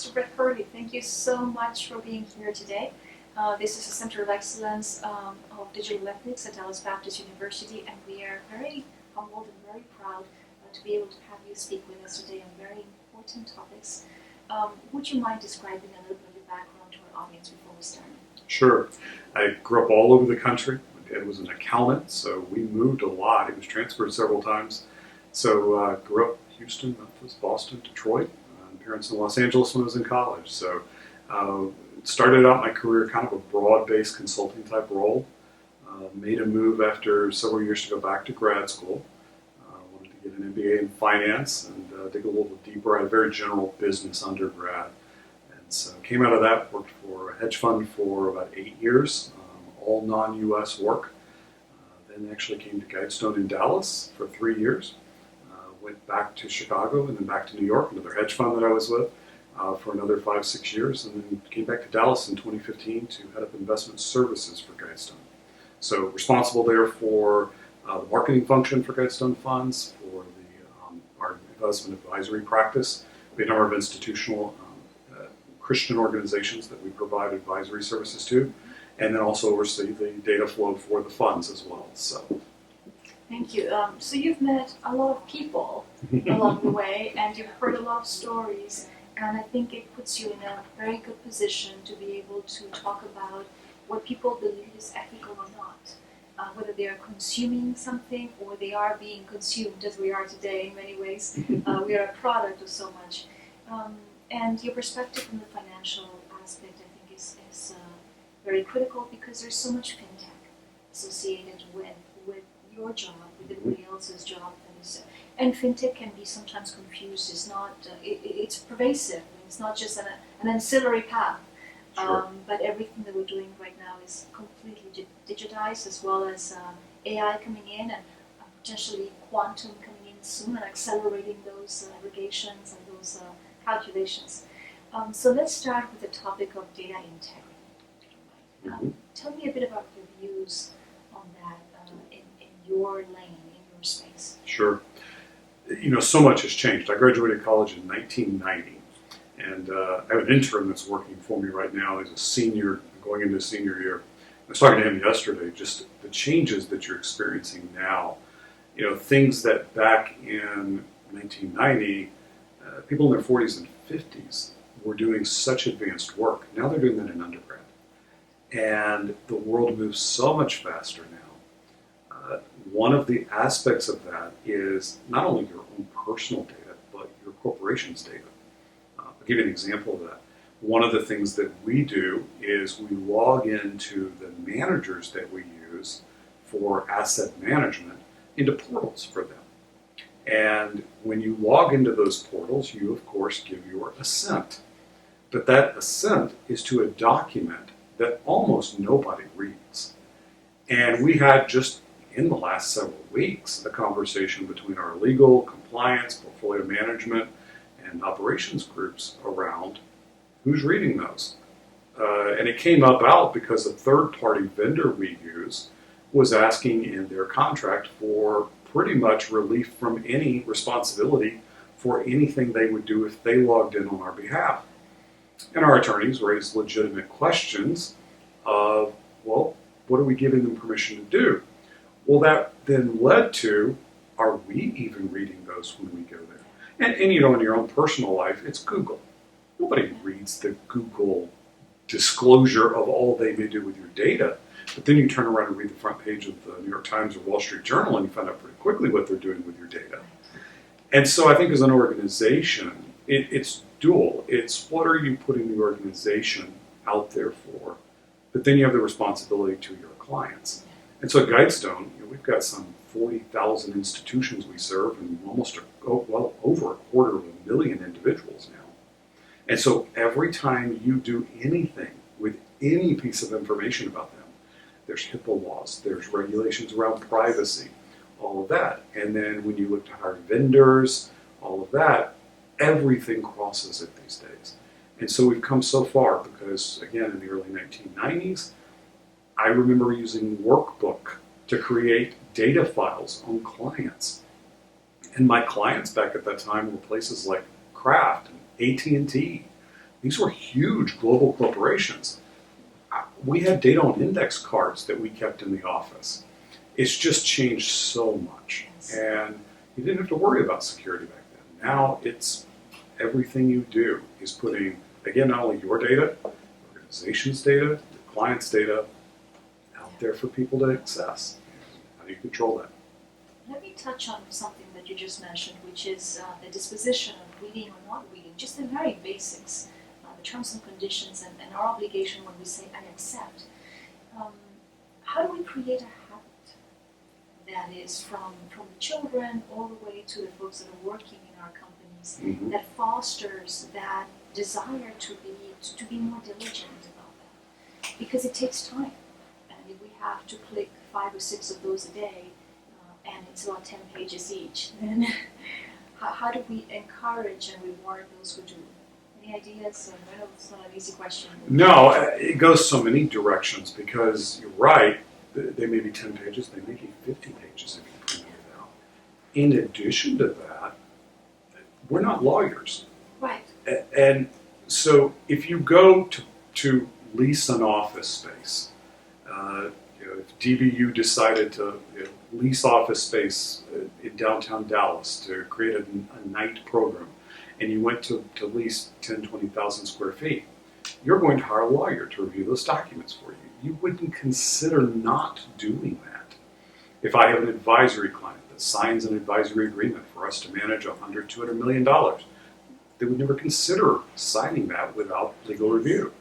Mr. Bret Curlee, thank you so much for being here today. This is the Center of Excellence of Digital Ethics at Dallas Baptist University, and we are very humbled and very proud to be able to have you speak with us today on very important topics. Would you mind describing a little bit of your background to our audience before we start? Sure. I grew up all over the country. My dad was an accountant, so we moved a lot. He was transferred several times. So grew up Houston, Memphis, Boston, Detroit. Parents in Los Angeles when I was in college. So started out my career kind of a broad-based consulting type role. Made a move after several years to go back to grad school. Wanted to get an MBA in finance and dig a little deeper. I had a very general business undergrad. And so came out of that, worked for a hedge fund for about 8 years, all non-US work. Then actually came to Guidestone in Dallas for 3 years. Went back to Chicago and then back to New York, another hedge fund that I was with, for another 5-6 years, and then came back to Dallas in 2015 to head up investment services for Guidestone. So responsible there for the marketing function for Guidestone funds, for our investment advisory practice. We had a number of institutional Christian organizations that we provide advisory services to, and then also oversee the data flow for the funds as well. So. Thank you. So you've met a lot of people along the way, and you've heard a lot of stories, and I think it puts you in a very good position to be able to talk about what people believe is ethical or not, whether they are consuming something or they are being consumed, as we are today in many ways. We are a product of so much. And your perspective from the financial aspect, I think, is very critical because there's so much FinTech associated with your job, with everybody else's job, and FinTech can be sometimes confused. It's not. It's pervasive. I mean, it's not just an ancillary path. Sure. But everything that we're doing right now is completely digitized, as well as AI coming in and potentially quantum coming in soon and accelerating those aggregations and those calculations. So let's start with the topic of data integrity. Tell me a bit about your views on that in your lane, in your space. Sure. You know, so much has changed. I graduated college in 1990, and I have an intern that's working for me right now. He's a senior, going into senior year. I was talking to him yesterday, just the changes that you're experiencing now. You know, things that back in 1990, people in their 40s and 50s were doing such advanced work. Now they're doing that in undergrad. And the world moves so much faster now. One of the aspects of that is not only your own personal data, but your corporation's data. I'll give you an example of that. One of the things that we do is we log into the managers that we use for asset management into portals for them. And when you log into those portals, you, of course, give your assent. But that assent is to a document that almost nobody reads. And we had just in the last several weeks a conversation between our legal, compliance, portfolio management, and operations groups around who's reading those. And it came about because a third-party vendor we use was asking in their contract for pretty much relief from any responsibility for anything they would do if they logged in on our behalf. And our attorneys raised legitimate questions of, well, what are we giving them permission to do? Well, that then led to, are we even reading those when we go there? And you know, in your own personal life, it's Google. Nobody reads the Google disclosure of all they may do with your data. But then you turn around and read the front page of the New York Times or Wall Street Journal and you find out pretty quickly what they're doing with your data. And so I think as an organization, it's dual. It's what are you putting the organization out there for? But then you have the responsibility to your clients. And so at Guidestone, you know, we've got some 40,000 institutions we serve and almost well over 250,000 individuals now. And so every time you do anything with any piece of information about them, there's HIPAA laws, there's regulations around privacy, all of that. And then when you look to hire vendors, all of that, everything crosses it these days. And so we've come so far because, again, in the early 1990s, I remember using Workbook to create data files on clients. And my clients back at that time were places like Kraft and AT&T, These were huge global corporations. We had data on index cards that we kept in the office. It's just changed so much. Yes. And you didn't have to worry about security back then. Now it's everything you do is putting, again, not only your data, organization's data, your client's data out there for people to access. How do you control that? Let me touch on something that you just mentioned, which is the disposition of reading or not reading, just the very basics, the terms and conditions, and our obligation when we say I accept. How do we create a habit that is from the children all the way to the folks that are working in our companies that fosters that desire to be more diligent about that? Because it takes time, and if we have to click 5 or 6 of those a day, and it's about 10 pages each, then how do we encourage and reward those who do? Any ideas? I know it's not an easy question. No, it goes so many directions because you're right, they may be 10 pages, they may be 50 pages if you print it out. In addition to that, we're not lawyers. Right. And so if you go to lease an office space, if DBU decided to lease office space in downtown Dallas to create a night program, and you went to lease 10, 20,000 square feet, you're going to hire a lawyer to review those documents for you. You wouldn't consider not doing that. If I have an advisory client that signs an advisory agreement for us to manage $100, $200 million, they would never consider signing that without legal review.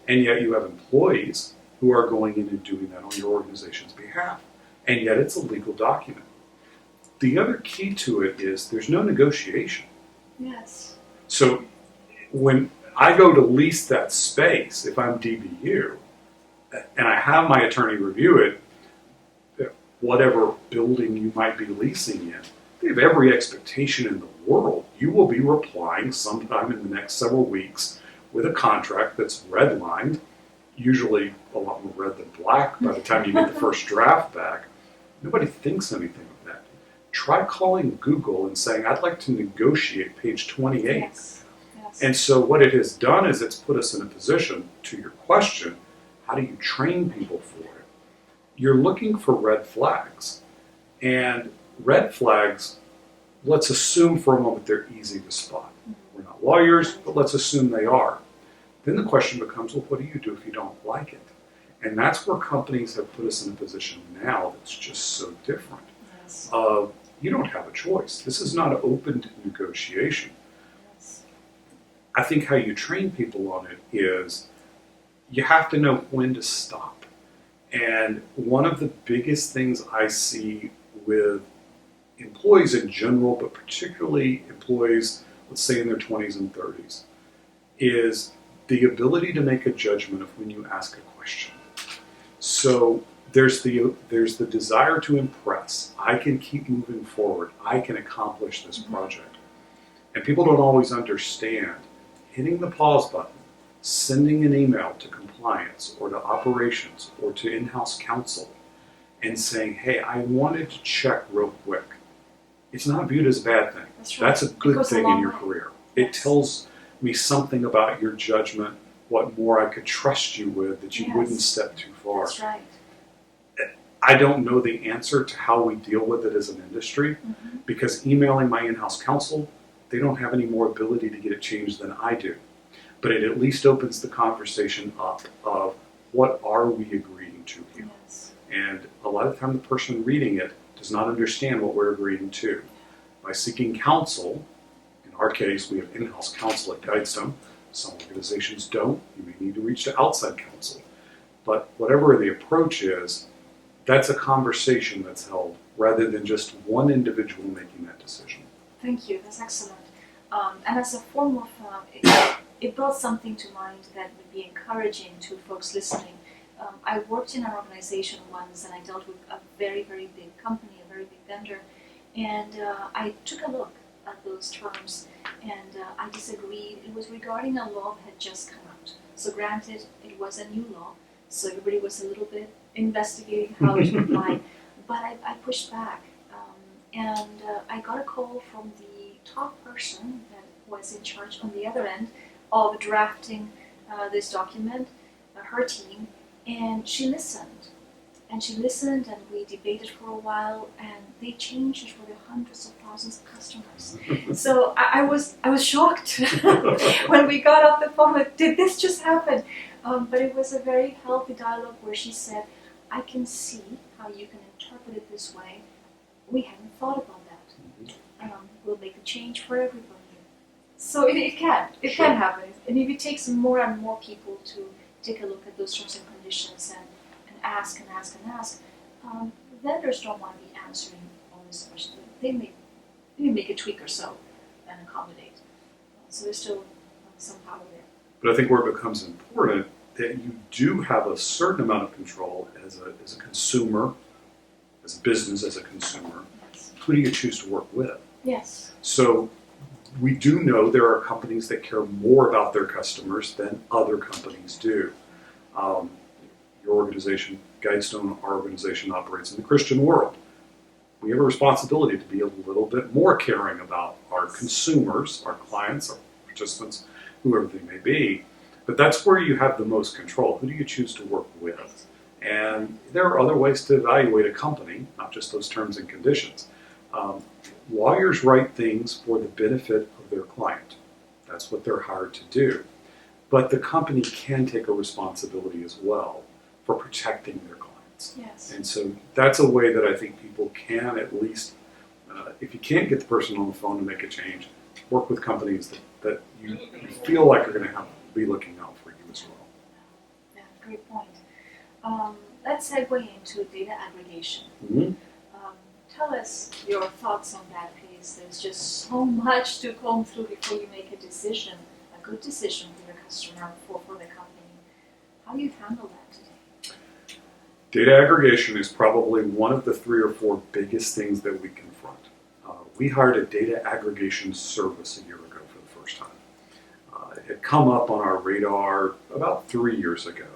And yet you have employees who are going in and doing that on your organization's behalf. And yet it's a legal document. The other key to it is there's no negotiation. Yes. So when I go to lease that space, if I'm DBU, and I have my attorney review it, whatever building you might be leasing in, they have every expectation in the world you will be replying sometime in the next several weeks with a contract that's redlined, usually a lot more red than black by the time you get the first draft back. Nobody thinks anything of that. Try calling Google and saying, I'd like to negotiate page 28. Yes. Yes. And so what it has done is it's put us in a position, to your question, how do you train people for it? You're looking for red flags. And red flags, let's assume for a moment they're easy to spot. We're not lawyers, but let's assume they are. Then the question becomes, well, what do you do if you don't like it? And that's where companies have put us in a position now that's just so different. Yes. You don't have a choice. This is not open to negotiation. Yes. I think how you train people on it is you have to know when to stop. And one of the biggest things I see with employees in general, but particularly employees, let's say in their 20s and 30s, is the ability to make a judgment of when you ask a question. So there's the desire to impress. I can keep moving forward. I can accomplish this project. And people don't always understand hitting the pause button, sending an email to compliance or to operations or to in-house counsel and saying, hey, I wanted to check real quick. It's not viewed as a bad thing. That's right. That's a good thing in your way. career. It tells me something about your judgment, what more I could trust you with, that you wouldn't step too far. That's right. I don't know the answer to how we deal with it as an industry because emailing my in-house counsel, they don't have any more ability to get it changed than I do. But it at least opens the conversation up of what are we agreeing to here? Yes. And a lot of the time the person reading it does not understand what we're agreeing to. By seeking counsel, in our case we have in-house counsel at Guidestone, some organizations don't, you may need to reach to outside counsel. But whatever the approach is, that's a conversation that's held rather than just one individual making that decision. Thank you, that's excellent. And as a form of, it brought something to mind that would be encouraging to folks listening. I worked in an organization once and I dealt with a very, very big company, a very big vendor, and I took a look at those terms and I disagreed. It was regarding a law that had just come out. So granted, it was a new law, so everybody was a little bit investigating how to apply, but I pushed back. And I got a call from the top person that was in charge on the other end of drafting this document, her team, and she listened. And she listened, and we debated for a while, and they changed it for the hundreds of thousands of customers. So I was shocked when we got off the phone. Like, did this just happen? But it was a very healthy dialogue where she said, "I can see how you can interpret it this way. We hadn't thought about that. We'll make a change for everybody." So it can happen, and if it takes more and more people to take a look at those terms and conditions and ask, vendors don't want to be answering all these questions. They may make a tweak or so and accommodate. So there's still some power there. But I think where it becomes important that you do have a certain amount of control as a consumer, as a business, as a consumer. Yes. Who do you choose to work with? Yes. So we do know there are companies that care more about their customers than other companies do. Your organization, Guidestone, our organization operates in the Christian world. We have a responsibility to be a little bit more caring about our consumers, our clients, our participants, whoever they may be. But that's where you have the most control. Who do you choose to work with? And there are other ways to evaluate a company, not just those terms and conditions. Lawyers write things for the benefit of their client. That's what they're hired to do. But the company can take a responsibility as well for protecting their clients. Yes. And so that's a way that I think people can at least, if you can't get the person on the phone to make a change, work with companies that you feel like are going to be looking out for you as well. Yeah, great point. Let's segue into data aggregation. Mm-hmm. Tell us your thoughts on that, please. There's just so much to comb through before you make a decision, a good decision for your customer, for the company. How do you handle that today? Data aggregation is probably one of the 3 or 4 biggest things that we confront. We hired a data aggregation service a year ago for the first time. It had come up on our radar about 3 years ago.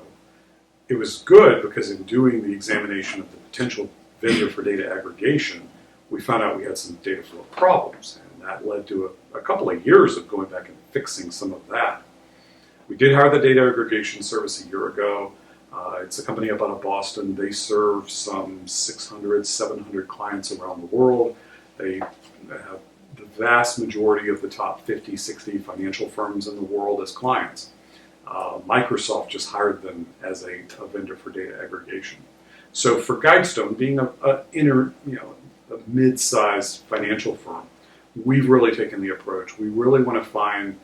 It was good because in doing the examination of the potential vendor for data aggregation, we found out we had some data flow problems, and that led to a couple of years of going back and fixing some of that. We did hire the data aggregation service a year ago. It's a company up out of Boston. They serve some 600, 700 clients around the world. They have the vast majority of the top 50, 60 financial firms in the world as clients. Microsoft just hired them as a vendor for data aggregation. So for Guidestone, being a mid-sized financial firm, we've really taken the approach. We really want to find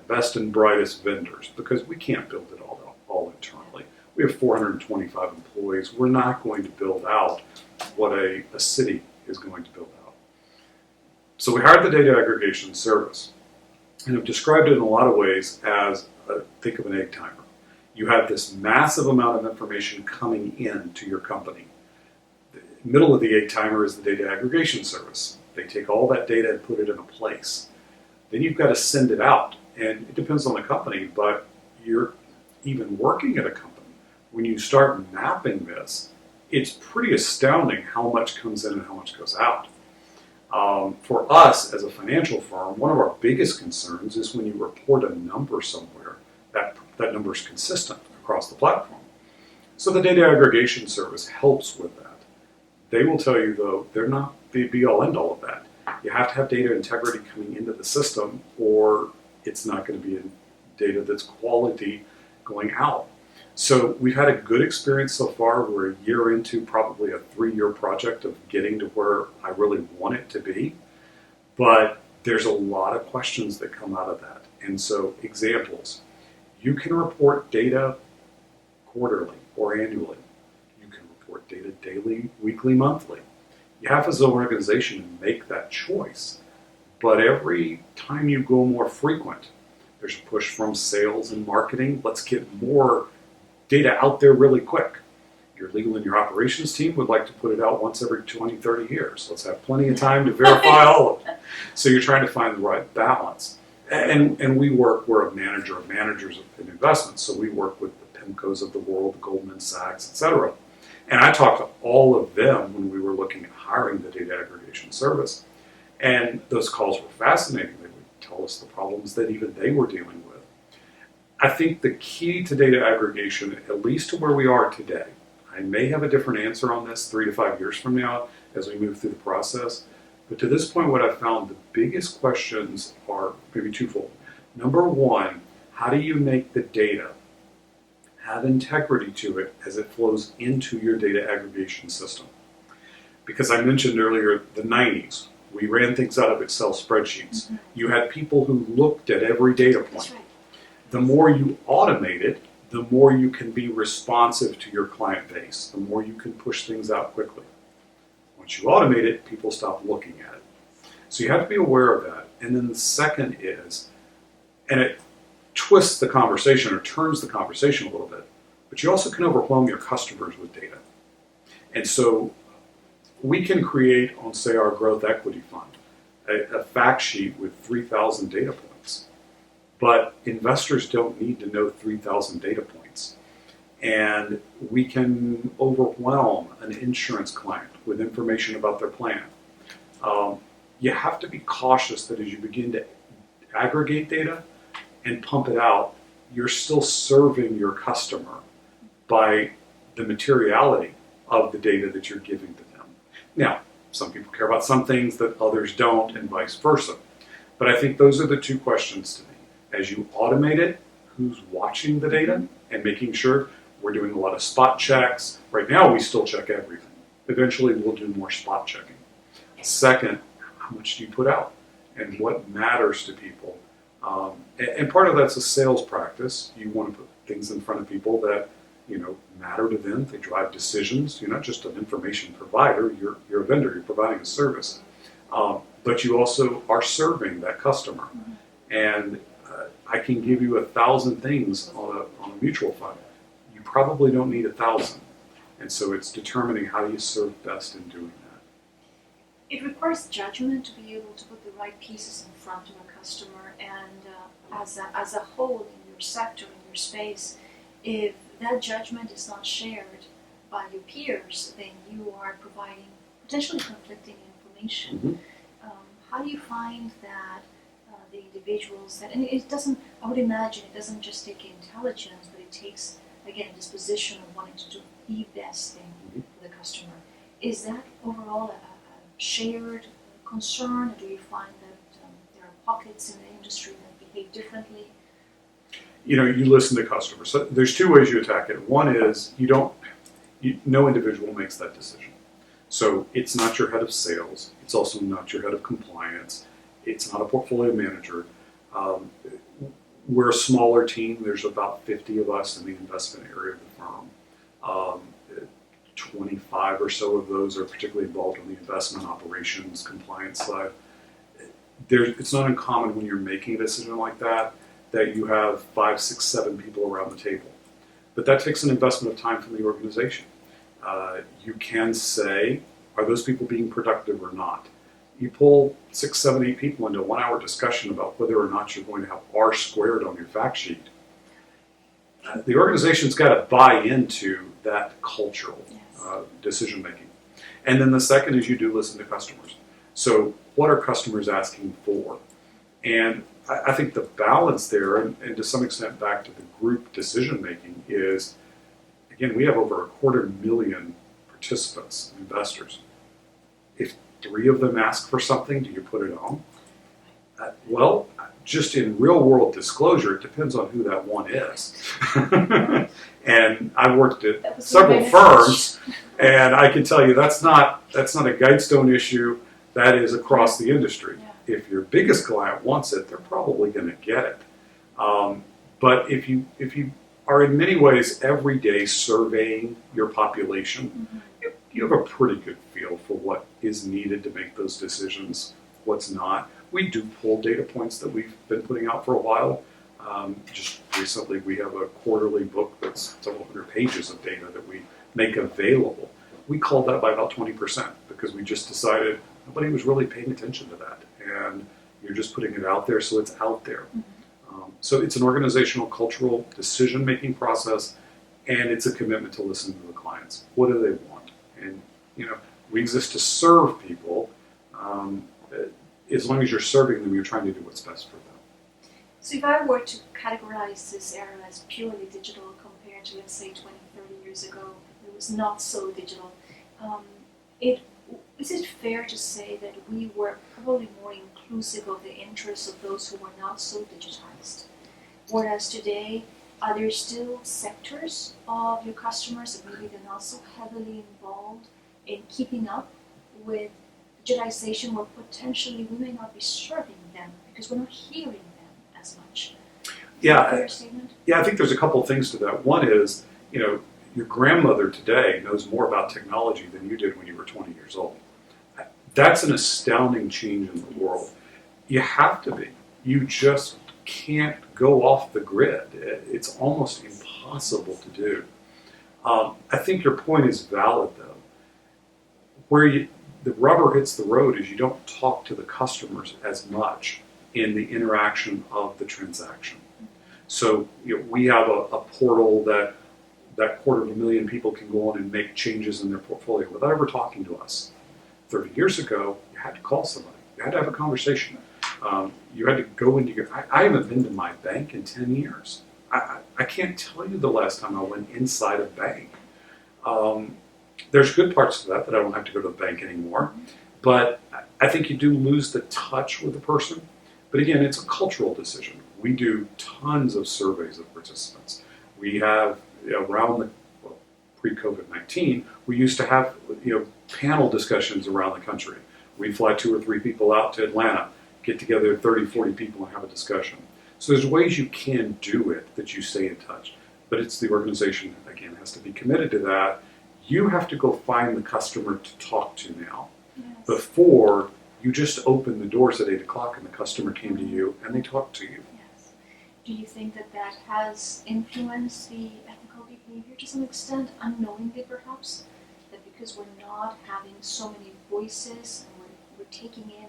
best and brightest vendors because we can't build it all internally. We have 425 employees. We're not going to build out what a city is going to build out. So we hired the data aggregation service, and I've described it in a lot of ways as think of an egg timer. You have this massive amount of information coming in to your company. The middle of the egg timer is the data aggregation service. They take all that data and put it in a place. Then you've got to send it out. And it depends on the company, but you're even working at a company. When you start mapping this, it's pretty astounding how much comes in and how much goes out. For us as a financial firm, one of our biggest concerns is when you report a number somewhere, that number is consistent across the platform. So the data aggregation service helps with that. They will tell you, though, they're not the be-all, end-all of that. You have to have data integrity coming into the system, or it's not going to be data that's quality going out. So we've had a good experience so far. We're a year into probably a 3-year project of getting to where I really want it to be. But there's a lot of questions that come out of that. And so examples, you can report data quarterly or annually. You can report data daily, weekly, monthly. You have as an organization to make that choice. But every time you go more frequent, there's a push from sales and marketing. Let's get more data out there really quick. Your legal and your operations team would like to put it out once every 20, 30 years. Let's have plenty of time to verify all of it. So you're trying to find the right balance. And we're a manager of managers in investments, so we work with the PIMCOs of the world, the Goldman Sachs, etc. And I talked to all of them when we were looking at hiring the data aggregation service. And those calls were fascinating. They would tell us the problems that even they were dealing with. I think the key to data aggregation, at least to where we are today, I may have a different answer on this 3 to 5 years from now as we move through the process, but to this point what I've found the biggest questions are maybe twofold. Number one, how do you make the data have integrity to it as it flows into your data aggregation system? Because I mentioned earlier the 90s, we ran things out of Excel spreadsheets. Mm-hmm. You had people who looked at every data point. That's right. The more you automate it, the more you can be responsive to your client base, the more you can push things out quickly. Once you automate it, people stop looking at it. So you have to be aware of that. And then the second is, and it twists the conversation or turns the conversation a little bit, but you also can overwhelm your customers with data. And so we can create on, say, our growth equity fund, a fact sheet with 3,000 data points. But investors don't need to know 3,000 data points. And we can overwhelm an insurance client with information about their plan. You have to be cautious that as you begin to aggregate data and pump it out, you're still serving your customer by the materiality of the data that you're giving to them. Now, some people care about some things that others don't, and vice versa. But I think those are the two questions to me. As you automate it, who's watching the data and making sure we're doing a lot of spot checks. Right now, we still check everything. Eventually, we'll do more spot checking. Second, how much do you put out? And what matters to people? And part of that's a sales practice. You want to put things in front of people that matter to them. They drive decisions. You're not just an information provider. You're a vendor. You're providing a service. But you also are serving that customer. And I can give you 1,000 things on a mutual fund. You probably don't need 1,000. And so it's determining how you serve best in doing that. It requires judgment to be able to put the right pieces in front of a customer, and as a whole in your sector, in your space, if that judgment is not shared by your peers, then you are providing potentially conflicting information. Mm-hmm. How do you find that the individuals that, and it doesn't, I would imagine it doesn't just take intelligence, but it takes, again, this position of wanting to do the best thing for the customer. Is that overall a shared concern, or do you find that there are pockets in the industry that behave differently? You listen to customers. So there's two ways you attack it. One is no individual makes that decision. So it's not your head of sales. It's also not your head of compliance. It's not a portfolio manager. We're a smaller team. There's about 50 of us in the investment area of the firm. 25 or so of those are particularly involved in the investment operations compliance side. It's not uncommon when you're making a decision like that you have 5, 6, 7 people around the table. But that takes an investment of time from the organization. You can say, are those people being productive or not? You pull 6, 7, 8 people into a 1-hour discussion about whether or not you're going to have R squared on your fact sheet. The organization's got to buy into that cultural decision making. And then the second is you do listen to customers. So what are customers asking for? And I think the balance there, and to some extent back to the group decision making, is, again, we have over 250,000 participants, investors. If 3 of them ask for something, do you put it on? Well, just in real world disclosure, it depends on who that one is. And I've worked at several firms, and I can tell you that's not a Guidestone issue. That is across the industry. Yeah. If your biggest client wants it, they're probably going to get it. But if you are in many ways every day surveying your population, you have a pretty good feel for what is needed to make those decisions, what's not. We do pull data points that we've been putting out for a while. Just recently, we have a quarterly book that's several hundred pages of data that we make available. We culled that by about 20% because we just decided nobody was really paying attention to that. And you're just putting it out there, so it's out there. So it's an organizational, cultural decision-making process, and it's a commitment to listen to the clients. What do they want? And we exist to serve people. As long as you're serving them, you're trying to do what's best for them. So if I were to categorize this era as purely digital compared to, let's say, 20, 30 years ago, it was not so digital, um, is it fair to say that we were probably more inclusive of the interests of those who were not so digitized? Whereas today, are there still sectors of your customers that maybe they're not so heavily involved in keeping up with digitization, where potentially we may not be serving them because we're not hearing them as much? Yeah, Fair statement? yeah, I think there's a couple of things to that. One is, your grandmother today knows more about technology than you did when you were 20 years old. That's an astounding change in the world. You have to be. You just can't go off the grid. It's almost impossible to do. I think your point is valid, though. Where the rubber hits the road is you don't talk to the customers as much in the interaction of the transaction. So we have a portal that 250,000 people can go on and make changes in their portfolio without ever talking to us. 30 years ago, you had to call somebody. You had to have a conversation. You had to go into your... I haven't been to my bank in 10 years. I can't tell you the last time I went inside a bank. There's good parts to that I don't have to go to the bank anymore. But I think you do lose the touch with the person. But again, it's a cultural decision. We do tons of surveys of participants. We have pre-COVID-19, we used to have panel discussions around the country. We fly 2 or 3 people out to Atlanta, get together 30, 40 people and have a discussion. So there's ways you can do it that you stay in touch. But it's the organization, again, has to be committed to that. You have to go find the customer to talk to now. Yes. Before, you just opened the doors at 8 o'clock and the customer came to you and they talked to you. Yes. Do you think that has influenced the ethical behavior to some extent, unknowingly perhaps? That because we're not having so many voices and we're taking in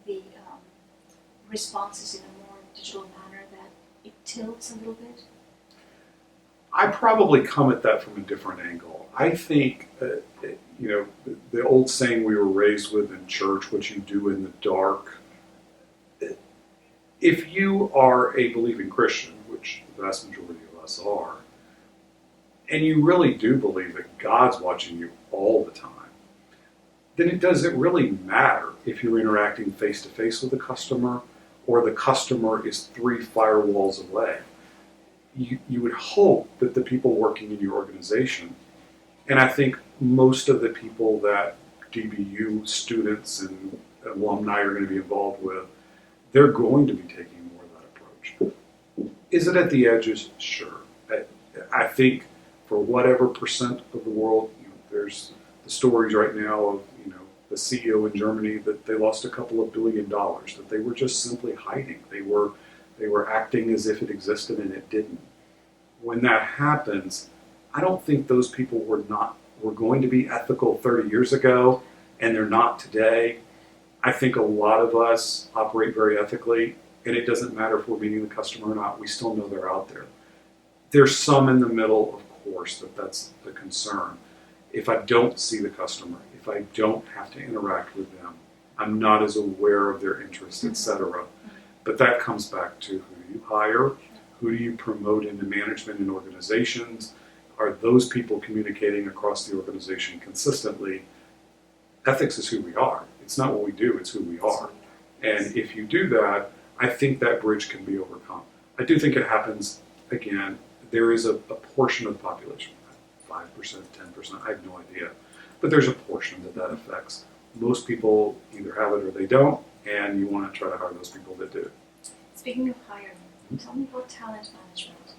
the responses in a more digital manner, that it tilts a little bit? I probably come at that from a different angle. I think, the old saying we were raised with in church, what you do in the dark. If you are a believing Christian, which the vast majority of us are, and you really do believe that God's watching you all the time, then it doesn't really matter if you're interacting face-to-face with a customer or the customer is 3 firewalls away. You would hope that the people working in your organization, and I think most of the people that DBU students and alumni are going to be involved with, they're going to be taking more of that approach. Is it at the edges? Sure. I think for whatever percent of the world, there's the stories right now of the CEO in Germany that they lost a couple of $2 billion, that they were just simply hiding. They were acting as if it existed and it didn't. When that happens, I don't think those people were going to be ethical 30 years ago, and they're not today. I think a lot of us operate very ethically, and it doesn't matter if we're meeting the customer or not. We still know they're out there. There's some in the middle, of course, that's the concern. If I don't see the customer, if I don't have to interact with them, I'm not as aware of their interests, etc. But that comes back to who do you hire, who do you promote into management in organizations, are those people communicating across the organization consistently? Ethics is who we are. It's not what we do, it's who we are. And if you do that, I think that bridge can be overcome. I do think it happens, again, there is a portion of the population, 5%, 10%, I have no idea. But there's a portion that affects. Most people either have it or they don't, and you want to try to hire those people that do. Speaking of hiring, tell me about talent management,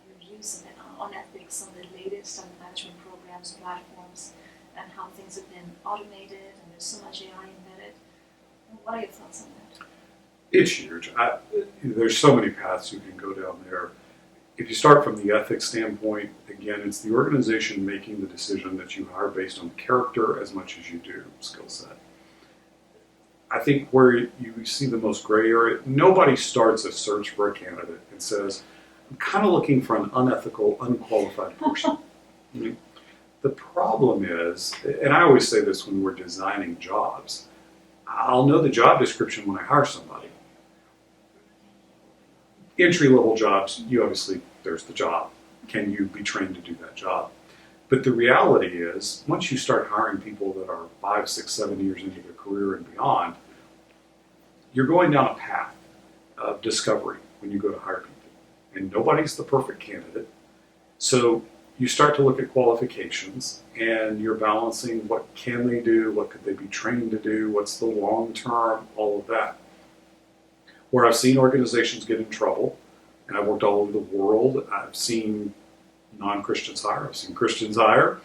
your views on ethics, on the latest talent management programs, platforms, and how things have been automated, and there's so much AI embedded. What are your thoughts on that? It's huge. There's so many paths you can go down there. If you start from the ethics standpoint, again, it's the organization making the decision that you hire based on character as much as you do skill set. I think where you see the most gray area, nobody starts a search for a candidate and says, I'm kind of looking for an unethical, unqualified person. The problem is, and I always say this when we're designing jobs, I'll know the job description when I hire somebody. Entry-level jobs, you obviously, there's the job. Can you be trained to do that job? But the reality is, once you start hiring people that are 5, 6, 7 years into their career and beyond, you're going down a path of discovery when you go to hire people. And nobody's the perfect candidate. So you start to look at qualifications, and you're balancing what can they do, what could they be trained to do, what's the long term, all of that. Where I've seen organizations get in trouble, and I've worked all over the world, I've seen non-Christians hire, I've seen Christians hire.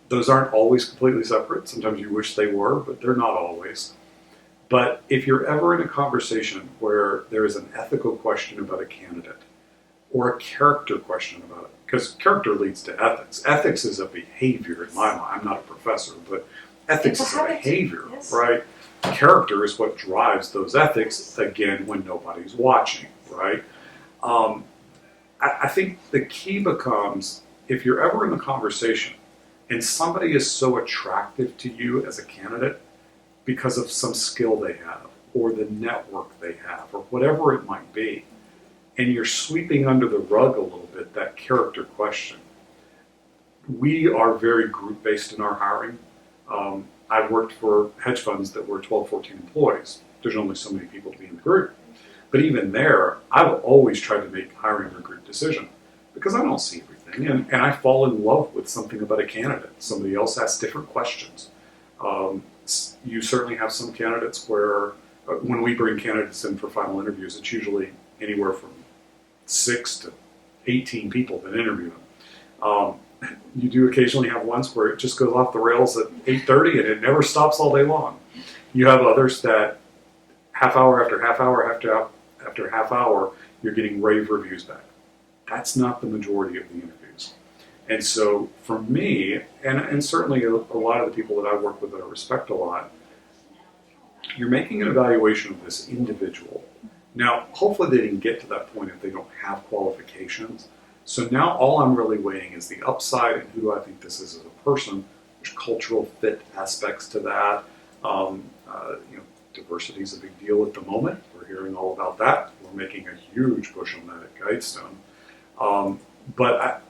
Those aren't always completely separate. Sometimes you wish they were, but they're not always. But if you're ever in a conversation where there is an ethical question about a candidate, or a character question about it, because character leads to ethics. Ethics is a behavior in my mind. I'm not a professor, but ethics is a behavior, yes. Right? Character is what drives those ethics, again, when nobody's watching, right? I think the key becomes, if you're ever in a conversation and somebody is so attractive to you as a candidate because of some skill they have, or the network they have, or whatever it might be, and you're sweeping under the rug a little bit that character question. We are very group-based in our hiring. I've worked for hedge funds that were 12, 14 employees. There's only so many people to be in the group. But even there, I've always tried to make hiring a group decision because I don't see everything. And I fall in love with something about a candidate. Somebody else asks different questions. You certainly have some candidates where when we bring candidates in for final interviews, it's usually anywhere from 6 to 18 people that interview them. You do occasionally have ones where it just goes off the rails at 8:30 and it never stops all day long. You have others that half hour after half hour after half hour, you're getting rave reviews back. That's not the majority of the interviews. And so for me, and certainly a lot of the people that I work with that I respect a lot, you're making an evaluation of this individual. Now, hopefully they didn't get to that point if they don't have qualifications. So now all I'm really weighing is the upside and who I think this is as a person. There's cultural fit aspects to that. Diversity is a big deal at the moment. We're hearing all about that. We're making a huge push on that at Guidestone. But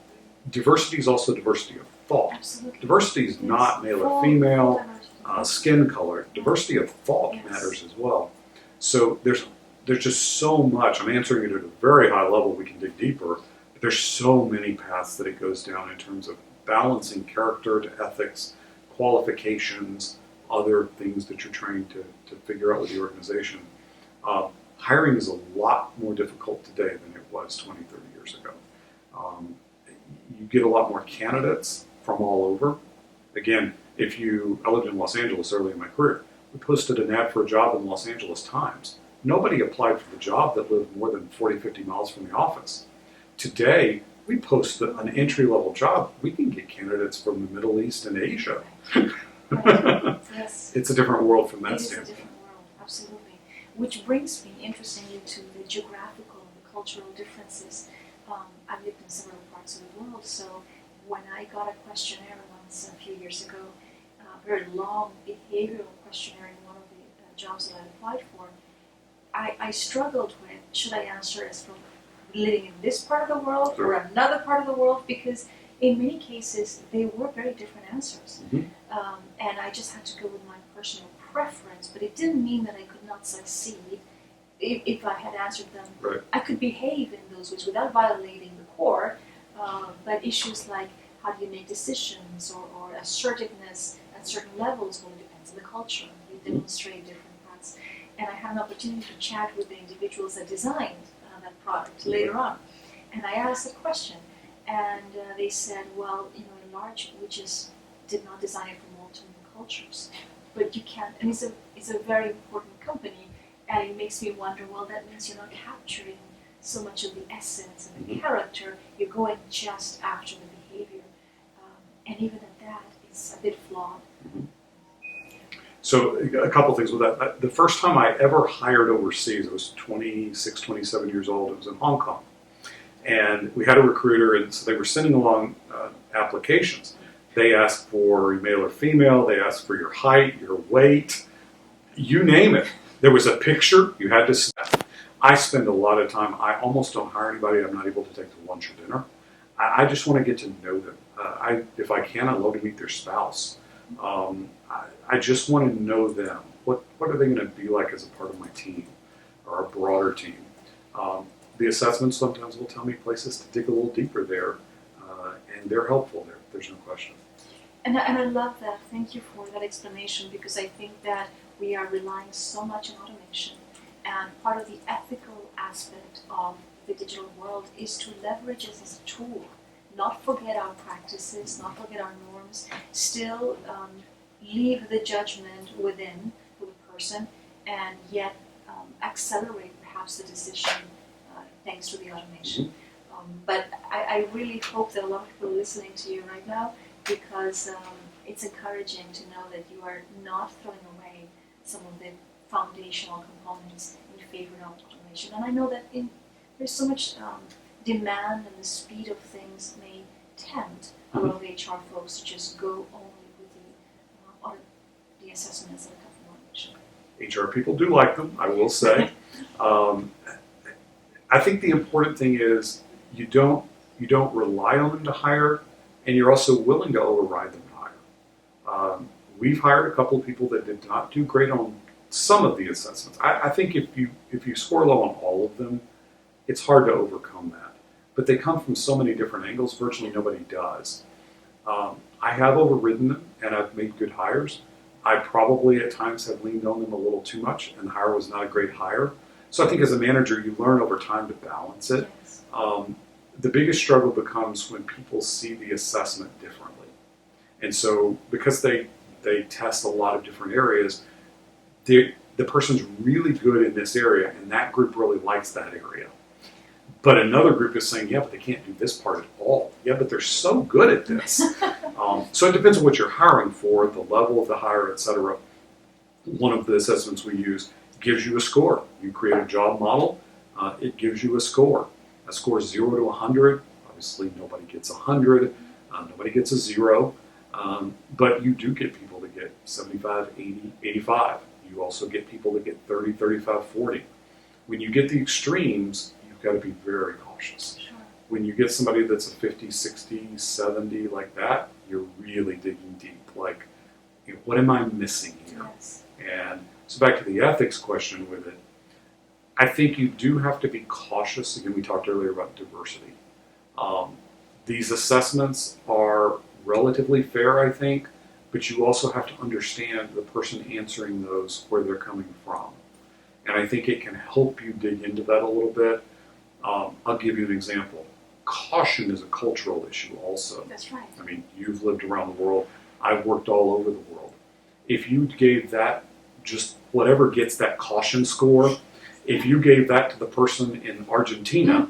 diversity is also diversity of thought. Absolutely. Diversity is not male or female, skin color. Diversity of thought matters as well. So there's just so much. I'm answering it at a very high level. We can dig deeper. But there's so many paths that it goes down in terms of balancing character to ethics, qualifications, other things that you're trying to figure out with the organization. Hiring is a lot more difficult today than it was 20, 30 years ago. You get a lot more candidates from all over. Again, I lived in Los Angeles early in my career. We posted an ad for a job in the Los Angeles Times. Nobody applied for the job that lived more than 40, 50 miles from the office. Today, we post an entry-level job. We can get candidates from the Middle East and Asia. Yes. It's a different world from that It standpoint. is a different world, absolutely. Which brings me, interestingly, to the geographical and the cultural differences. I've lived in several parts of the world, so when I got a questionnaire once a few years ago, a very long behavioral questionnaire in one of the jobs that I applied for, I struggled with, should I answer as from living in this part of the world or another part of the world, because in many cases they were very different answers. Mm-hmm. And I just had to go with my personal preference, but it didn't mean that I could not succeed if I had answered them. Right. I could behave in those ways without violating the core, but issues like how do you make decisions or assertiveness at certain levels, well, it depends on the culture. You demonstrate different parts. And I had an opportunity to chat with the individuals that designed that product later on. And I asked a question, and they said, well, in large, we just did not design it for multiple cultures. But you can't, and it's a very important company, and it makes me wonder, well, that means you're not capturing so much of the essence and the character, you're going just after the behavior. And even at that, it's a bit flawed. So a couple things with that. The first time I ever hired overseas, I was 26, 27 years old. It was in Hong Kong. And we had a recruiter, and so they were sending along applications. They asked for male or female. They asked for your height, your weight, you name it. There was a picture you had to snap. I spend a lot of time, I almost don't hire anybody I'm not able to take to lunch or dinner. I just want to get to know them. If I can, I'd love to meet their spouse. I just want to know them. What are they going to be like as a part of my team or a broader team? The assessments sometimes will tell me places to dig a little deeper there, and they're helpful there. There's no question. And I love that. Thank you for that explanation, because I think that we are relying so much on automation, and part of the ethical aspect of the digital world is to leverage it as a tool, not forget our practices, not forget our norms, still leave the judgment within for the person, and yet accelerate perhaps the decision thanks to the automation. But I really hope that a lot of people are listening to you right now, because it's encouraging to know that you are not throwing away some of the foundational components in favor of automation. And I know that there's so much demand, and the speed of things may tempt a lot of HR folks to just go only with the assessments that come from automation. HR people do like them, I will say. I think the important thing is you don't rely on them to hire, and you're also willing to override them to hire. We've hired a couple of people that did not do great on some of the assessments. I think if you score low on all of them, it's hard to overcome that. But they come from so many different angles, virtually nobody does. I have overridden them, and I've made good hires. I probably at times have leaned on them a little too much, and the hire was not a great hire. So I think as a manager, you learn over time to balance it. Yes. The biggest struggle becomes when people see the assessment differently. And so because they test a lot of different areas, the person's really good in this area, and that group really likes that area. But another group is saying, yeah, but they can't do this part at all. Yeah, but they're so good at this. So it depends on what you're hiring for, the level of the hire, et cetera. One of the assessments we use gives you a score. You create a job model, it gives you a score. A score is 0 to 100. Obviously, nobody gets 100. Nobody gets a 0. But you do get people that get 75, 80, 85. You also get people that get 30, 35, 40. When you get the extremes, you've got to be very cautious. Sure. When you get somebody that's a 50, 60, 70 like that, you're really digging deep. Like, what am I missing here? Yes. And so back to the ethics question with it, I think you do have to be cautious. Again, we talked earlier about diversity. These assessments are relatively fair, I think, but you also have to understand the person answering those, where they're coming from. And I think it can help you dig into that a little bit. I'll give you an example. Caution is a cultural issue also. That's right. I mean, you've lived around the world. I've worked all over the world. If you gave that, just whatever gets that caution score, if you gave that to the person in Argentina,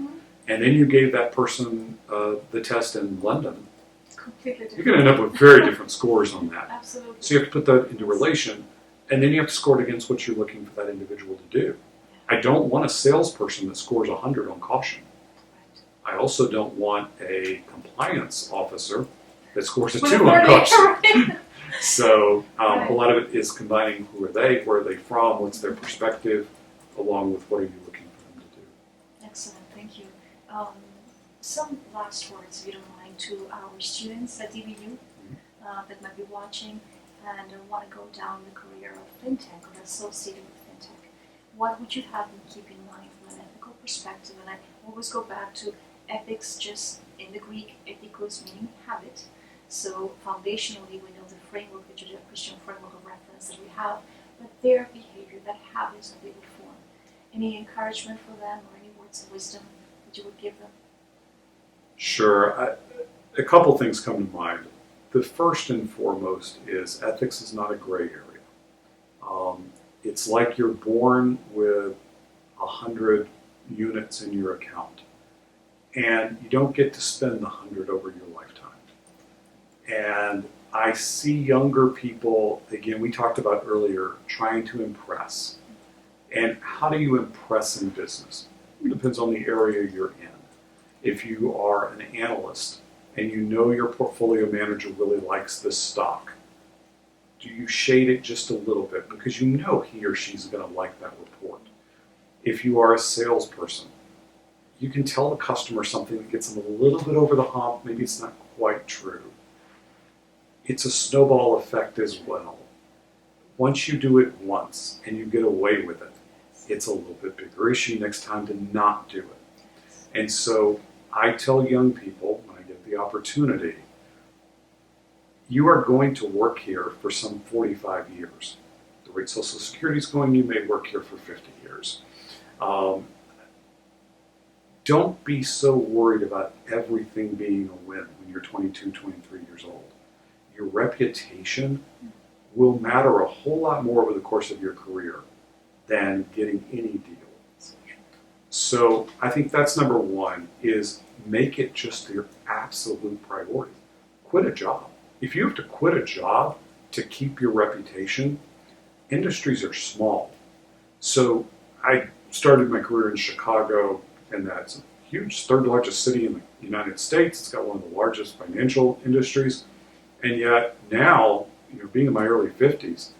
and then you gave that person the test in London, Completely different. you're going to end up with very different scores on that. Absolutely. So you have to put that into relation, and then you have to score it against what you're looking for that individual to do. I don't want a salesperson that scores 100 on caution. Right. I also don't want a compliance officer that scores a With 2 on caution. Right. So Right. a lot of it is combining who are they, where are they from, what's their perspective, along with what are you looking for them to do. Excellent, thank you. Some last words, if you don't mind, to our students at DBU that might be watching and want to go down the career of FinTech or associated with FinTech. What would you have them keep in mind from an ethical perspective? And I always go back to ethics, just in the Greek, ethikos meaning habit. So foundationally, we know the framework, the Judeo-Christian framework of reference that we have, but their behavior, that habits that they would form. Any encouragement for them or any words of wisdom that you would give them? Sure. A couple things come to mind. The first and foremost is ethics is not a gray area. It's like you're born with 100 units in your account, and you don't get to spend the 100 over your lifetime. And I see younger people, again, we talked about earlier, trying to impress. And how do you impress in business? It depends on the area you're in. If you are an analyst and you know your portfolio manager really likes this stock, do you shade it just a little bit because you know he or she's going to like that report? If you are a salesperson, you can tell the customer something that gets them a little bit over the hump. Maybe it's not quite true. It's a snowball effect as well. Once you do it once and you get away with it, it's a little bit bigger issue next time to not do it. And so I tell young people when I get the opportunity, you are going to work here for some 45 years. The rate Social Security is going, you may work here for 50 years. Don't be so worried about everything being a win when you're 22, 23 years old. Your reputation will matter a whole lot more over the course of your career than getting any deal. So I think that's number one, is make it just your absolute priority. Quit a job. If you have to quit a job to keep your reputation, industries are small. So I started my career in Chicago, and that's a huge, third largest city in the United States. It's got one of the largest financial industries. And yet now, being in my early 50s,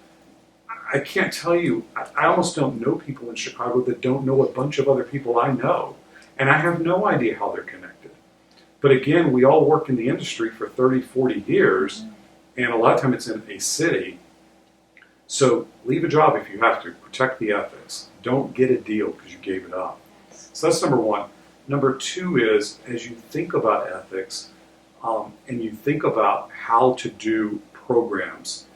I can't tell you, I almost don't know people in Chicago that don't know a bunch of other people I know. And I have no idea how they're connected. But again, we all work in the industry for 30, 40 years, and a lot of time it's in a city. So leave a job if you have to. Protect the ethics. Don't get a deal because you gave it up. So that's number one. Number two is, as you think about ethics, and you think about how to do programs,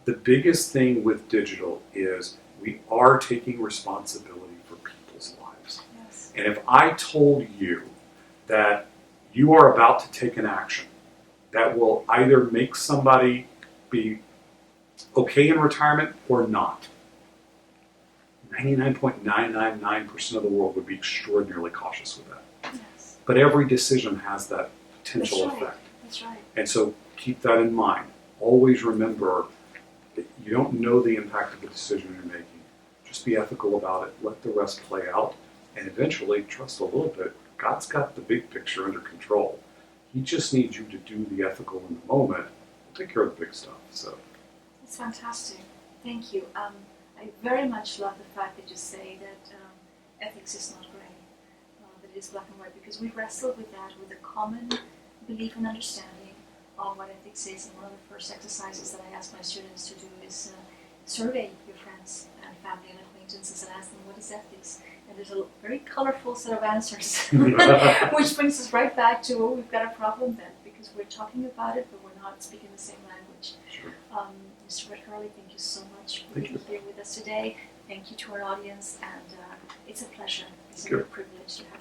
the biggest thing with digital is we are taking responsibility for people's lives. Yes. And if I told you that you are about to take an action that will either make somebody be okay in retirement or not, 99.999% of the world would be extraordinarily cautious with that. Yes. But every decision has that potential effect. That's right. And so keep that in mind. Always remember that you don't know the impact of the decision you're making. Just be ethical about it. Let the rest play out. And eventually, trust a little bit. God's got the big picture under control. He just needs you to do the ethical in the moment. We'll take care of the big stuff. So That's fantastic. Thank you. I very much love the fact that you say that ethics is not gray, that it is black and white, because we wrestle with that, with a common belief and understanding of what ethics is. And one of the first exercises that I ask my students to do is survey your friends and family and acquaintances and ask them, what is ethics? And there's a very colorful set of answers, which brings us right back to, we've got a problem then, because we're talking about it, but we're not speaking the same language. sure. Mr. Bret, thank you so much for being here with us today. Thank you to our audience, and it's a pleasure. It's a real privilege to have you.